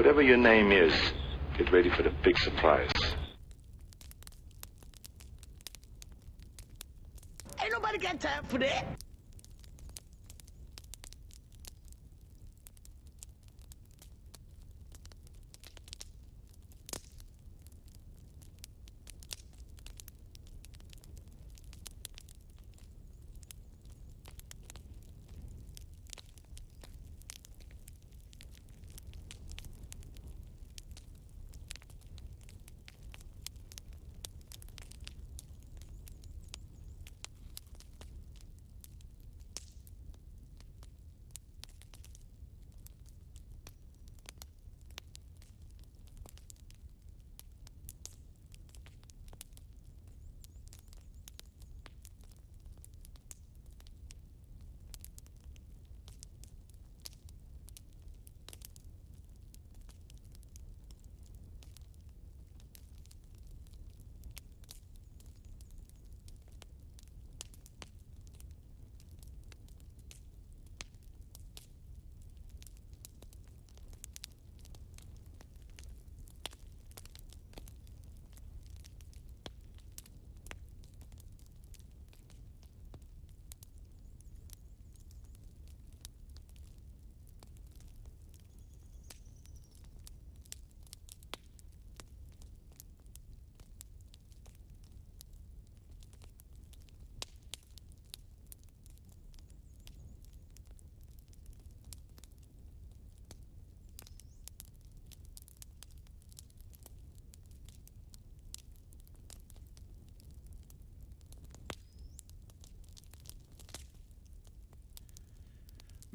Whatever your name is, get ready for the big surprise. Ain't nobody got time for that.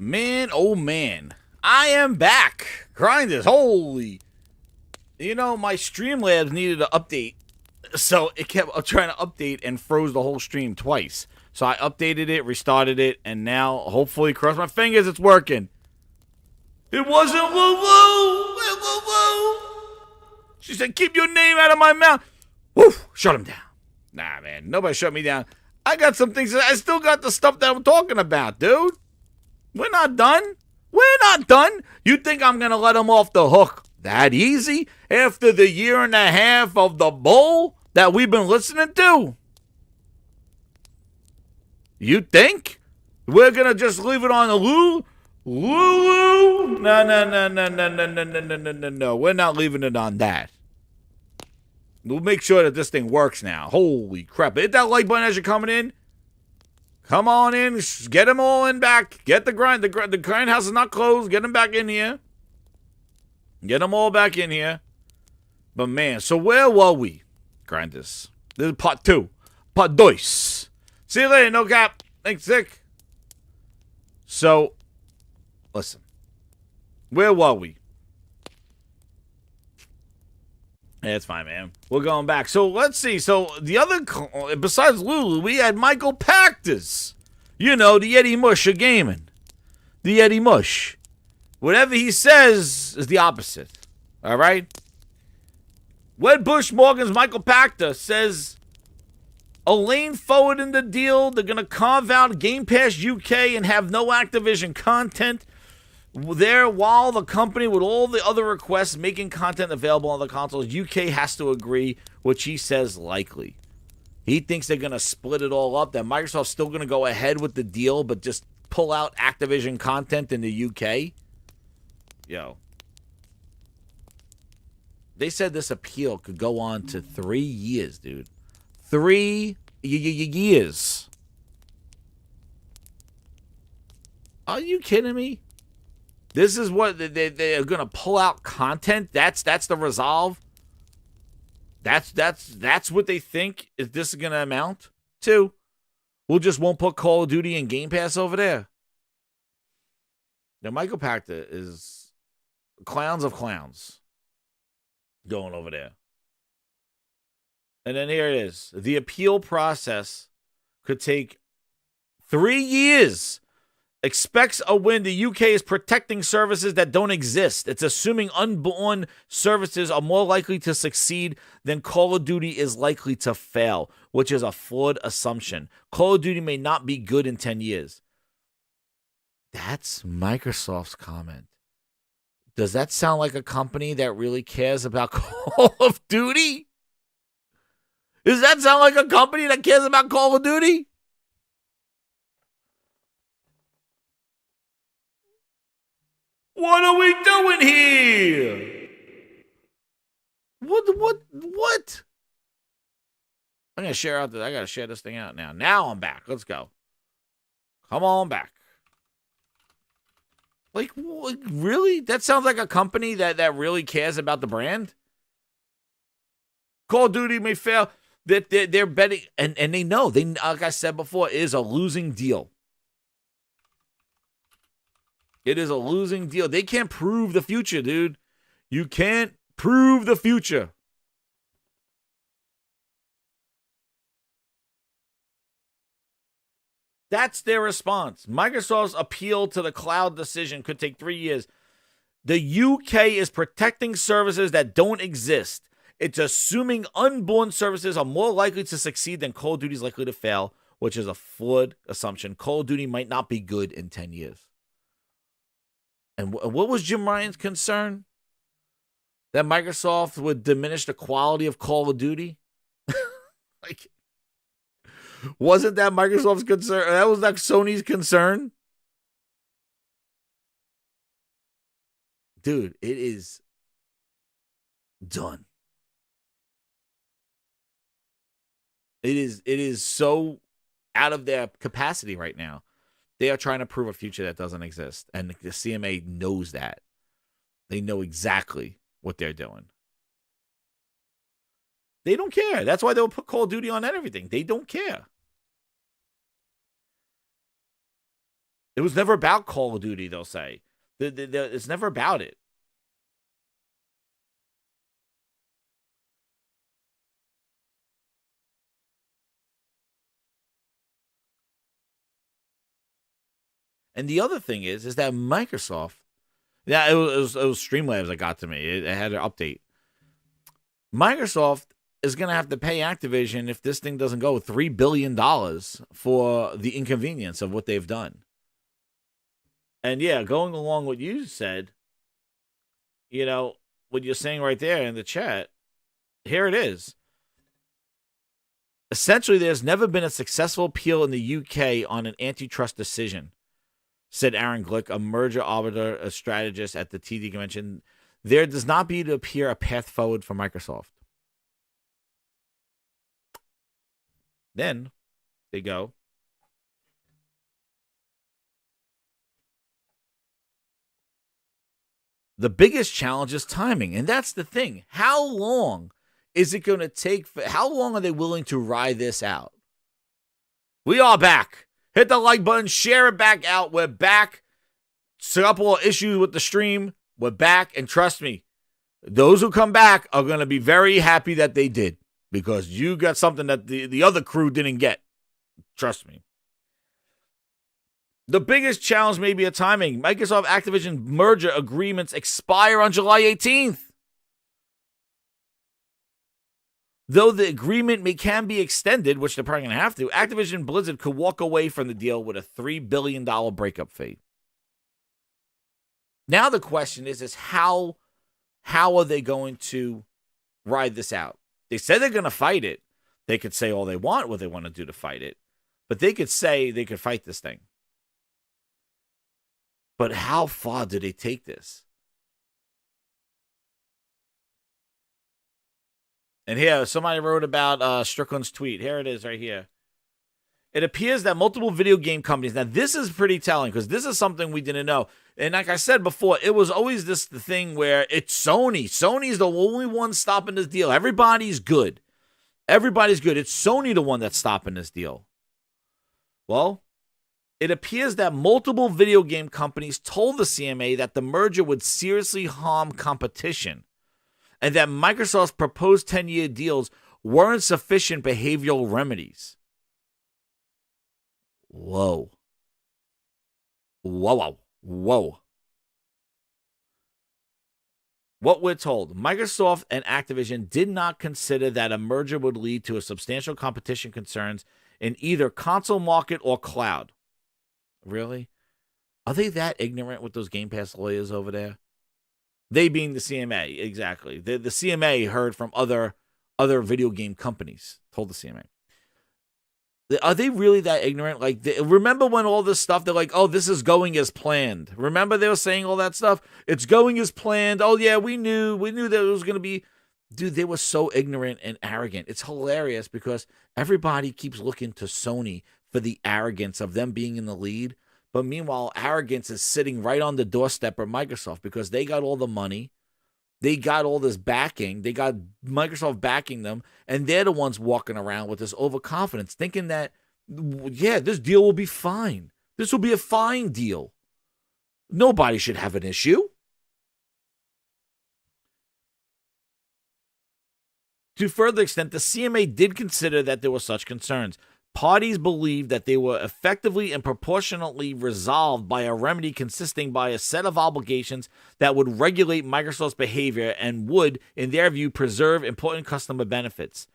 Man, oh man, I am back. Grinders, holy. You know, my Streamlabs needed an update, so it kept trying to update and froze the whole stream twice. So I updated it, restarted it, and now, hopefully, cross my fingers, it's working. It wasn't woo-woo. Woo-woo. She said, keep your name out of my mouth. Woof, shut him down. Nah, man, nobody shut me down. I got some things, I still got the stuff that I'm talking about, dude. We're not done. We're not done. You think I'm going to let him off the hook that easy after the year and a half of the bull that we've been listening to? You think we're going to just leave it on the loo? Woo-woo? No. We're not leaving it on that. We'll make sure that this thing works now. Holy crap. Hit that like button as you're coming in. Come on in. Get them all in back. Get the grind. The grindhouse is not closed. Get them back in here. Get them all back in here. But man, so where were we? Grind this. This is part 2. Part 2. See you later, no cap. Thanks, Sick. So, listen. Where were we? Yeah, it's fine, man. We're going back. So, let's see. So, the other, besides Lulu, we had Michael Pachter. You know, the Eddie Mush of gaming. The Eddie Mush. Whatever he says is the opposite. All right? Wedbush Morgan's Michael Pachter says a lane forward in the deal. They're going to carve out Game Pass UK and have no Activision content there, while the company, with all the other requests making content available on the consoles, UK has to agree, which he says likely. He thinks they're going to split it all up, that Microsoft's still going to go ahead with the deal, but just pull out Activision content in the UK. Yo. They said this appeal could go on to 3 years, dude. 3 years. Are you kidding me? This is what they are going to pull out content. That's the resolve. That's what they think is this going to amount to. We'll just won't put Call of Duty and Game Pass over there. Now Michael Pachter is clowns of clowns going over there. And then here it is. The appeal process could take 3 years. Expects a win. The UK is protecting services that don't exist. It's assuming unborn services are more likely to succeed than Call of Duty is likely to fail, which is a flawed assumption. Call of Duty may not be good in 10 years. That's Microsoft's comment. Does that sound like a company that really cares about Call of Duty? Does that sound like a company that cares about Call of Duty? What are we doing here? What? I'm gonna share out. I gotta share this thing out now. Now I'm back. Let's go. Come on back. Like, really? That sounds like a company that really cares about the brand. Call of Duty may fail. They're betting, and they know. They, like I said before, it is a losing deal. It is a losing deal. They can't prove the future, dude. You can't prove the future. That's their response. Microsoft's appeal to the cloud decision could take 3 years. The UK is protecting services that don't exist. It's assuming unborn services are more likely to succeed than Call of Duty is likely to fail, which is a flawed assumption. Call of Duty might not be good in 10 years. And what was Jim Ryan's concern? That Microsoft would diminish the quality of Call of Duty? Like, wasn't that Microsoft's concern? That was like Sony's concern? Dude, it is done. It is so out of their capacity right now. They are trying to prove a future that doesn't exist. And the CMA knows that. They know exactly what they're doing. They don't care. That's why they'll put Call of Duty on everything. They don't care. It was never about Call of Duty, they'll say. It's never about it. And the other thing is that Microsoft, yeah, it was Streamlabs that got to me. It had an update. Microsoft is going to have to pay Activision, if this thing doesn't go, $3 billion for the inconvenience of what they've done. And yeah, going along what you said, you know, what you're saying right there in the chat, here it is. Essentially, there's never been a successful appeal in the UK on an antitrust decision, said Aaron Glick, a merger arbiter, a strategist at the TD convention. There does not appear a path forward for Microsoft. Then they go, the biggest challenge is timing. And that's the thing. How long is it going to take? How long are they willing to ride this out? We are back. Hit the like button. Share it back out. We're back. A couple of issues with the stream. We're back. And trust me, those who come back are going to be very happy that they did. Because you got something that the other crew didn't get. Trust me. The biggest challenge may be a timing. Microsoft Activision merger agreements expire on July 18th. Though the agreement can be extended, which they're probably going to have to, Activision Blizzard could walk away from the deal with a $3 billion breakup fee. Now the question is how are they going to ride this out? They said they're going to fight it. They could say all they want, what they want to do to fight it. But they could say they could fight this thing. But how far do they take this? And here, somebody wrote about Strickland's tweet. Here it is right here. It appears that multiple video game companies, now this is pretty telling because this is something we didn't know. And like I said before, it was always the thing where it's Sony. Sony's the only one stopping this deal. Everybody's good. Everybody's good. It's Sony the one that's stopping this deal. Well, it appears that multiple video game companies told the CMA that the merger would seriously harm competition and that Microsoft's proposed 10-year deals weren't sufficient behavioral remedies. Whoa. Whoa. What we're told, Microsoft and Activision did not consider that a merger would lead to a substantial competition concerns in either console market or cloud. Really? Are they that ignorant with those Game Pass lawyers over there? They being the CMA, exactly. The CMA heard from other video game companies, told the CMA. Are they really that ignorant? Like, remember when all this stuff, they're like, oh, this is going as planned. Remember they were saying all that stuff? It's going as planned. Oh, yeah, we knew that it was going to be. Dude, they were so ignorant and arrogant. It's hilarious because everybody keeps looking to Sony for the arrogance of them being in the lead. But meanwhile, arrogance is sitting right on the doorstep of Microsoft because they got all the money. They got all this backing. They got Microsoft backing them. And they're the ones walking around with this overconfidence, thinking that, yeah, this deal will be fine. This will be a fine deal. Nobody should have an issue. To further extent, the CMA did consider that there were such concerns. Parties believed that they were effectively and proportionately resolved by a remedy consisting by a set of obligations that would regulate Microsoft's behavior and would, in their view, preserve important customer benefits.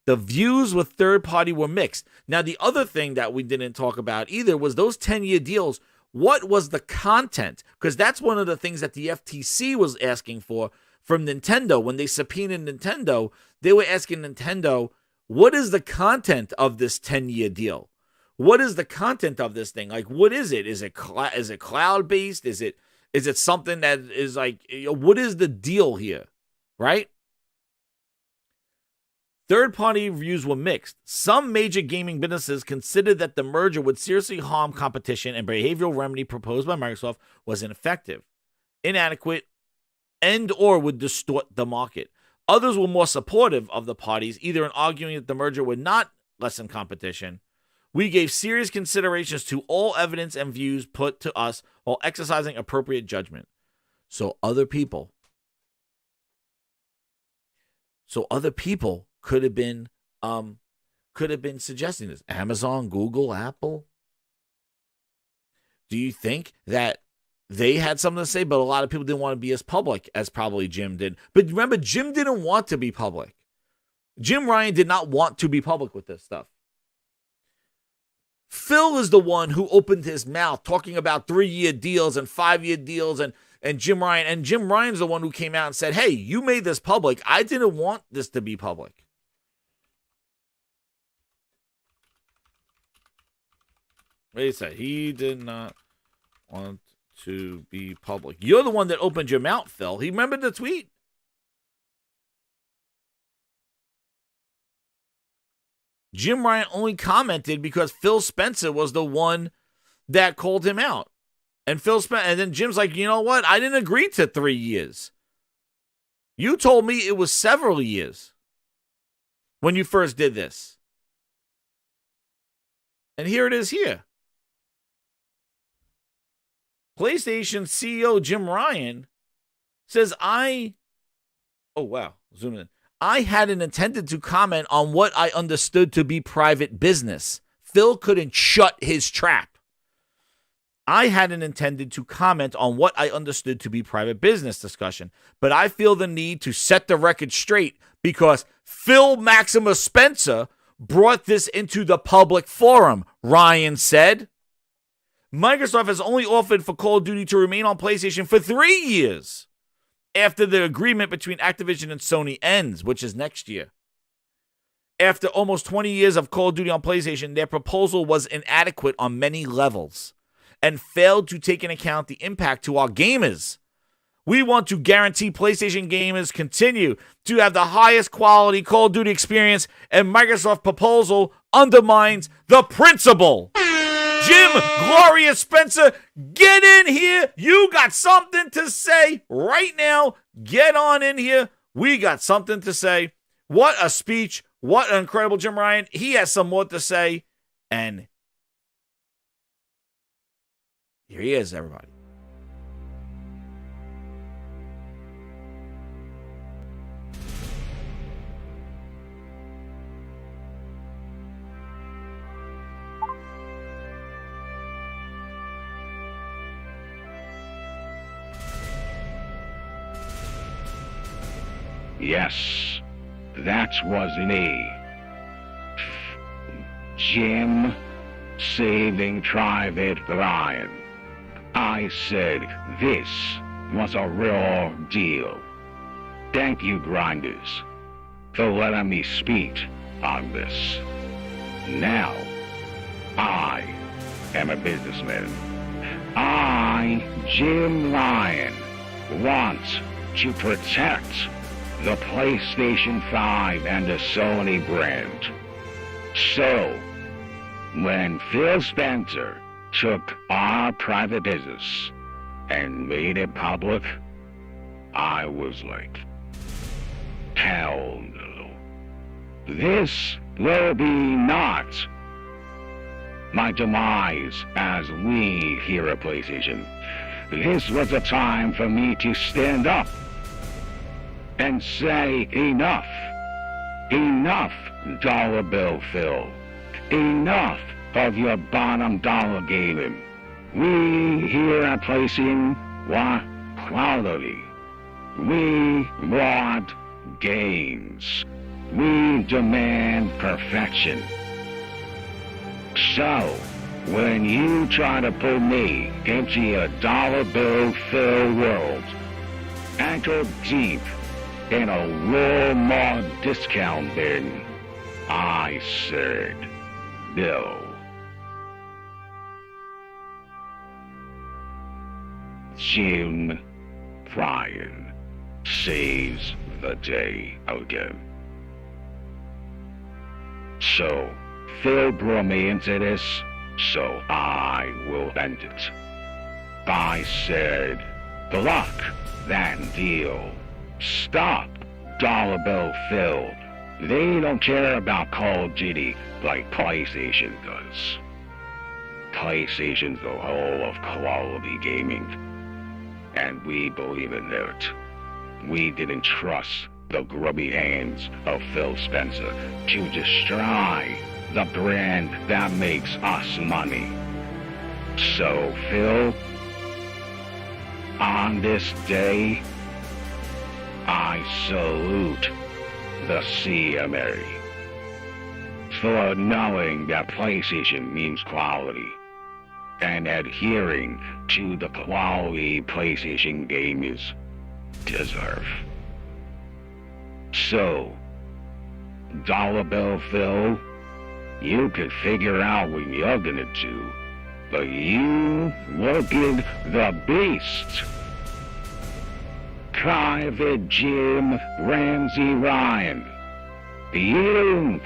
The views with third party were mixed. Now, the other thing that we didn't talk about either was those 10-year deals. What was the content? Because that's one of the things that the FTC was asking for from Nintendo. When they subpoenaed Nintendo, they were asking Nintendo, what is the content of this 10-year deal? What is the content of this thing? Like, what is it? Is it cloud-based? Is it something that is like, what is the deal here, right? Third-party reviews were mixed. Some major gaming businesses considered that the merger would seriously harm competition and behavioral remedy proposed by Microsoft was ineffective, inadequate, and or would distort the market. Others were more supportive of the parties, either in arguing that the merger would not lessen competition. We gave serious considerations to all evidence and views put to us while exercising appropriate judgment. So other people could have been suggesting this. Amazon, Google, Apple. Do you think that they had something to say, but a lot of people didn't want to be as public as probably Jim did? But remember, Jim didn't want to be public. Jim Ryan did not want to be public with this stuff. Phil is the one who opened his mouth talking about 3-year deals and 5-year deals and Jim Ryan. And Jim Ryan's the one who came out and said, hey, you made this public. I didn't want this to be public. What did he say? He did not want to be public. You're the one that opened your mouth, Phil. He remembered the tweet. Jim Ryan only commented because Phil Spencer was the one that called him out. And then Jim's like, you know what? I didn't agree to 3 years. You told me it was several years when you first did this. And here it is here. PlayStation CEO Jim Ryan says, oh wow, zoom in. I hadn't intended to comment on what I understood to be private business. Phil couldn't shut his trap. I hadn't intended to comment on what I understood to be private business discussion, but I feel the need to set the record straight because Phil Maximus Spencer brought this into the public forum, Ryan said. Microsoft has only offered for Call of Duty to remain on PlayStation for 3 years after the agreement between Activision and Sony ends, which is next year. After almost 20 years of Call of Duty on PlayStation, their proposal was inadequate on many levels and failed to take into account the impact to our gamers. We want to guarantee PlayStation gamers continue to have the highest quality Call of Duty experience, and Microsoft proposal undermines the principle. Jim Glorious Spencer, get in here. You got something to say right now. Get on in here. We got something to say. What a speech. What an incredible Jim Ryan. He has some more to say. And here he is, everybody. Yes, that was me. Jim, Saving Private Ryan. I said this was a real deal. Thank you, Grinders, for letting me speak on this. Now, I am a businessman. I, Jim Ryan, want to protect the PlayStation 5 and the Sony brand. So, when Phil Spencer took our private business and made it public, I was like, hell no. This will be not my demise as we here at PlayStation. This was a time for me to stand up and say enough. Enough, dollar bill Phil. Enough of your bottom dollar gaming. We here at PlayStation want quality. We want games. We demand perfection. So, when you try to pull me into your dollar bill Phil world, ankle deep in a Walmart discount bin, I said no. Jim Ryan saves the day again. So, Phil brought me into this, so I will end it. I said, block that deal. Stop, dollar bill Phil. They don't care about Call of Duty like PlayStation does. PlayStation's the whole of quality gaming, and we believe in it. We didn't trust the grubby hands of Phil Spencer to destroy the brand that makes us money. So, Phil, on this day, I salute the CMA for knowing that PlayStation means quality and adhering to the quality PlayStation gamers deserve. So, dollar bill Phil, you could figure out what you're gonna do, but you look at the beast. Private Jim Ramsey Ryan, you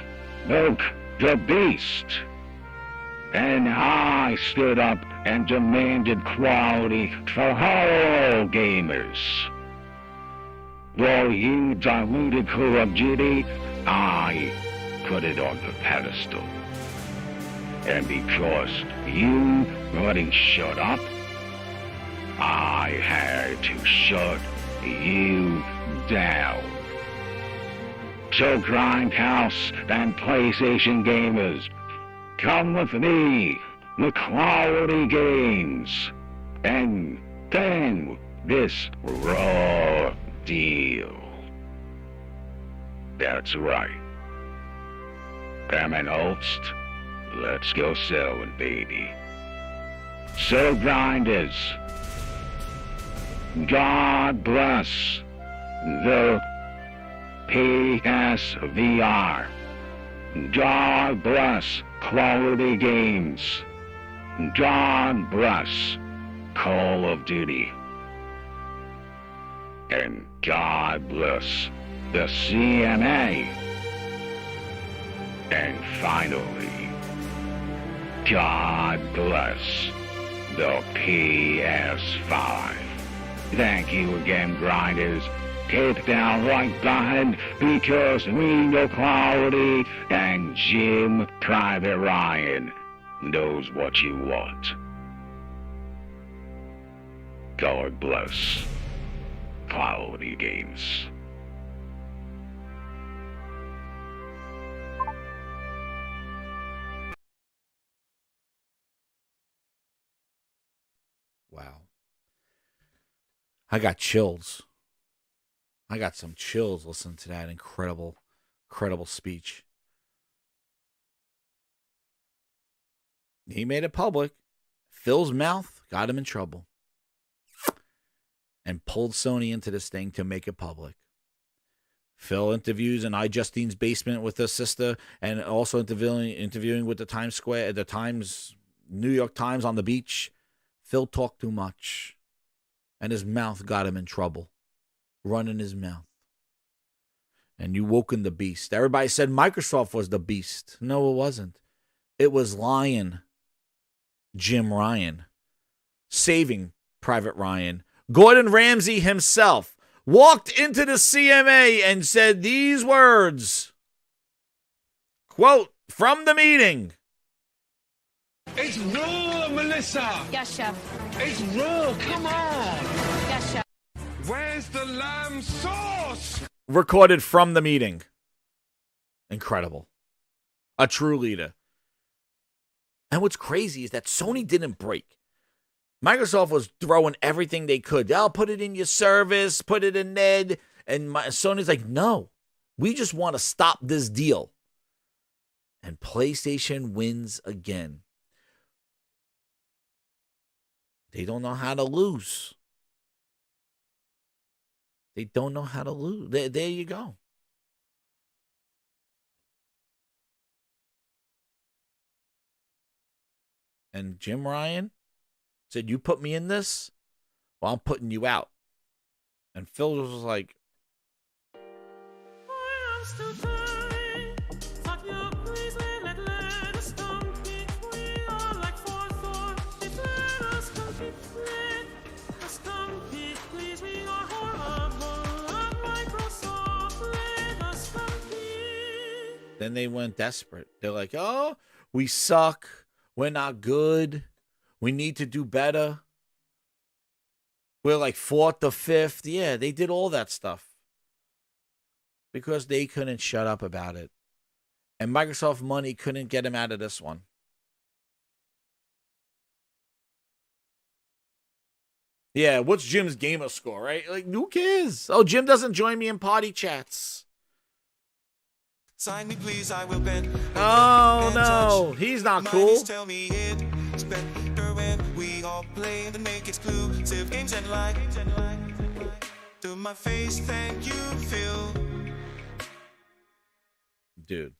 look the beast. And I stood up and demanded quality for all gamers. While you diluted Call of Duty, I put it on the pedestal. And because you wouldn't shut up, I had to shut you down. So Grindhouse and PlayStation gamers, come with me, with quality games, and then this raw deal. That's right. I'm an host. Let's go selling, baby. So Grinders, God bless the PSVR. God bless quality games. God bless Call of Duty. And God bless the CMA. And finally, God bless the PS5. Thank you again, Grinders. Hit that like button because we know quality and Jim Private Ryan knows what you want. God bless quality games. Wow. I got chills. I got some chills listening to that incredible speech. He made it public. Phil's mouth got him in trouble. and pulled Sony into this thing to make it public. Phil interviews in iJustine's basement with her sister, and also interviewing with the Times Square, the Times, New York Times on the beach. Phil talked too much, and his mouth got him in trouble, running his mouth. And you woken the beast. Everybody said Microsoft was the beast. No, it wasn't. It was Jim Ryan, saving Private Ryan. Gordon Ramsay himself walked into the CMA and said these words, quote, from the meeting. It's raw, Melissa. Yes, Chef. It's raw. Come on. Yes, Chef. Where's the lamb sauce? Recorded from the meeting. Incredible. A true leader. And what's crazy is that Sony didn't break. Microsoft was throwing everything they could. I'll put it in your service, put it in Ned. And Sony's like, no, we just want to stop this deal. And PlayStation wins again. They don't know how to lose. They don't know how to lose. There you go. And Jim Ryan said, you put me in this, well, I'm putting you out. And Phil was like, then they went desperate. They're like, oh, we suck. We're not good. We need to do better. We're like 4th or 5th. Yeah, they did all that stuff because they couldn't shut up about it. And Microsoft money couldn't get him out of this one. Yeah, what's Jim's gamer score, right? Like, who cares? Oh, Jim doesn't join me in party chats. Sign me, please, I will bend. Oh, no. He's not cool. Tell me it's better when we all play and make exclusive games and like to my face, thank you, Phil. Dude.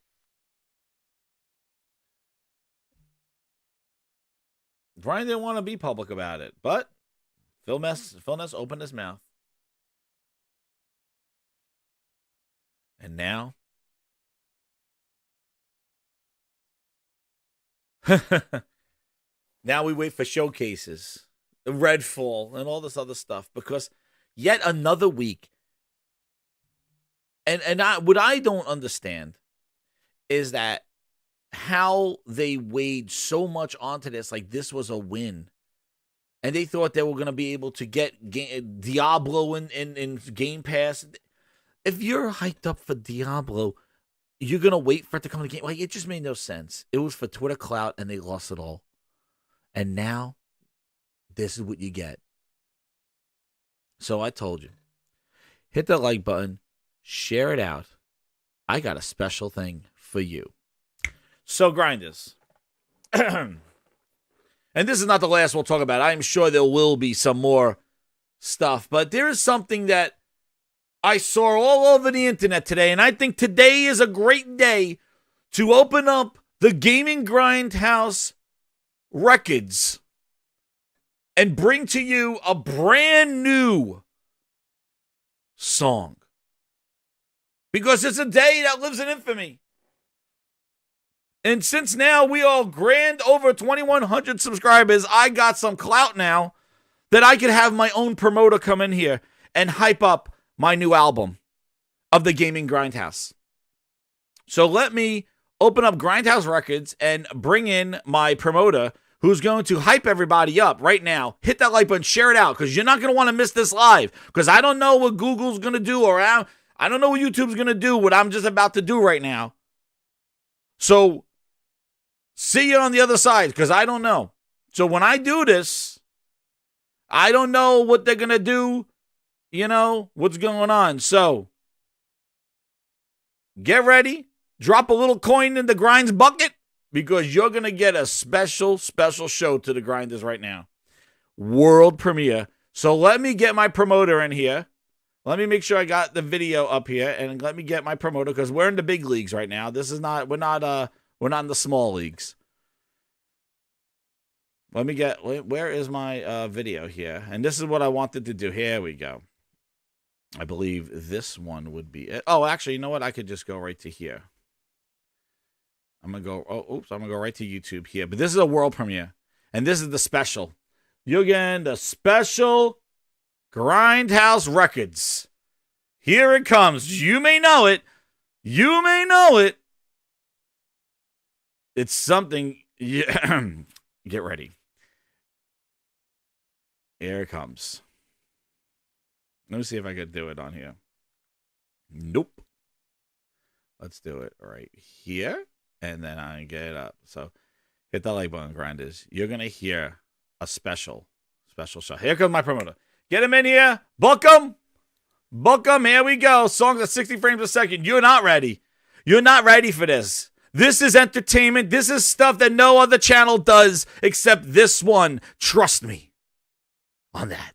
Brian didn't want to be public about it, but Phil Ness opened his mouth. And now now we wait for showcases, the Redfall, and all this other stuff, because yet another week. And what I don't understand is that how they weighed so much onto this, like this was a win. And they thought they were going to be able to get Diablo in Game Pass. If you're hyped up for Diablo, you're going to wait for it to come to game. Like, it just made no sense. It was for Twitter clout, and they lost it all. And now, this is what you get. So I told you. Hit the like button. Share it out. I got a special thing for you. So, grinders. And this is not the last we'll talk about. I'm sure there will be some more stuff. But there is something that I saw all over the internet today, and I think today is a great day to open up the Gaming Grindhouse records and bring to you a brand new song. Because it's a day that lives in infamy. And since now we are grand over 2,100 subscribers, I got some clout now that I could have my own promoter come in here and hype up my new album of the Gaming Grindhouse. So let me open up Grindhouse Records and bring in my promoter who's going to hype everybody up right now. Hit that like button, share it out, because you're not going to want to miss this live, because I don't know what Google's going to do, or I don't know what YouTube's going to do, what I'm just about to do right now. So see you on the other side, because I don't know. So when I do this, I don't know what they're going to do. You know, what's going on. So, get ready. Drop a little coin in the Grinds bucket, because you're going to get a special show to the Grinders right now. World premiere. So let me get my promoter in here. Let me make sure I got the video up here, and let me get my promoter because we're in the big leagues right now. This is not. We're not in the small leagues. Let me get. Where is my video here? And this is what I wanted to do. Here we go. I believe this one would be it. Oh, actually, you know what? I could just go right to here. I'm gonna go. Oh, oops! I'm gonna go right to YouTube here. But this is a world premiere, and this is the special. You're getting the special Grindhouse Records. Here it comes. You may know it. You may know it. It's something. Get ready. Here it comes. Let me see if I could do it on here. Nope. Let's do it right here. And then I get it up. So hit the like button, grinders. You're going to hear a special shot. Here comes my promoter. Get him in here. Book him. Book him. Here we go. Songs at 60 frames a second. You're not ready. You're not ready for this. This is entertainment. This is stuff that no other channel does except this one. Trust me on that.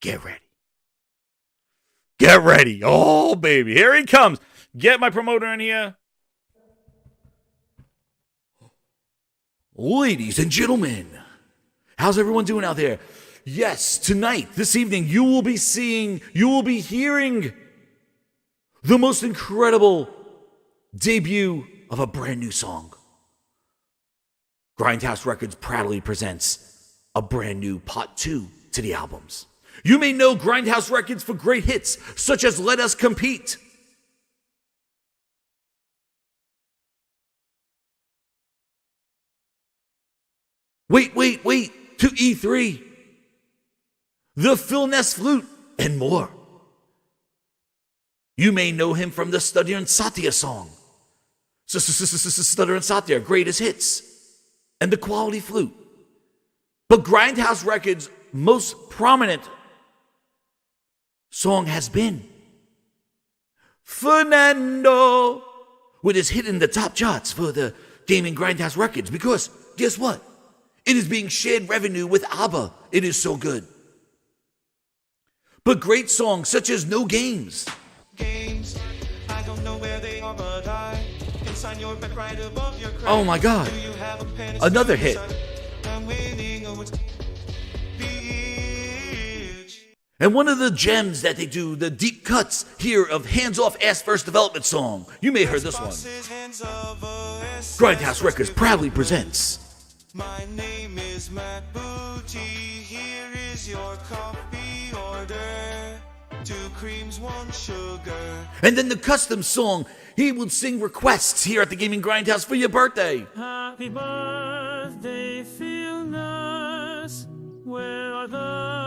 Get ready. Get ready. Oh, baby. Here he comes. Get my promoter in here. Ladies and gentlemen, how's everyone doing out there? Yes, tonight, this evening, you will be hearing the most incredible debut of a brand new song. Grindhouse Records proudly presents a brand new Part 2 to the albums. You may know Grindhouse Records for great hits such as Let Us Compete, Wait, to E3, the Phil Ness Flute, and more. You may know him from the Stutter and Satya song, Stutter and Satya, greatest hits, and the Quality Flute. But Grindhouse Records' most prominent song has been Fernando, with his hit in the top charts for the Gaming Grindhouse Records, because guess what? It is being shared revenue with ABBA. It is so good. But great songs such as No Games. Games, I don't know where they are, but I can sign your back right above your credit. Oh my God. Do you have a pen? Another hit. I'm waiting on Beach. And one of the gems that they do, the deep cuts here of Hands Off Ass First Development song. You may have heard this one. Grindhouse Records proudly presents. My name is Matt Booty. Here is your coffee order. 2 creams, 1 sugar. And then the custom song, he would sing requests here at the Gaming Grindhouse for your birthday. Happy birthday, Phil Ness. Where are the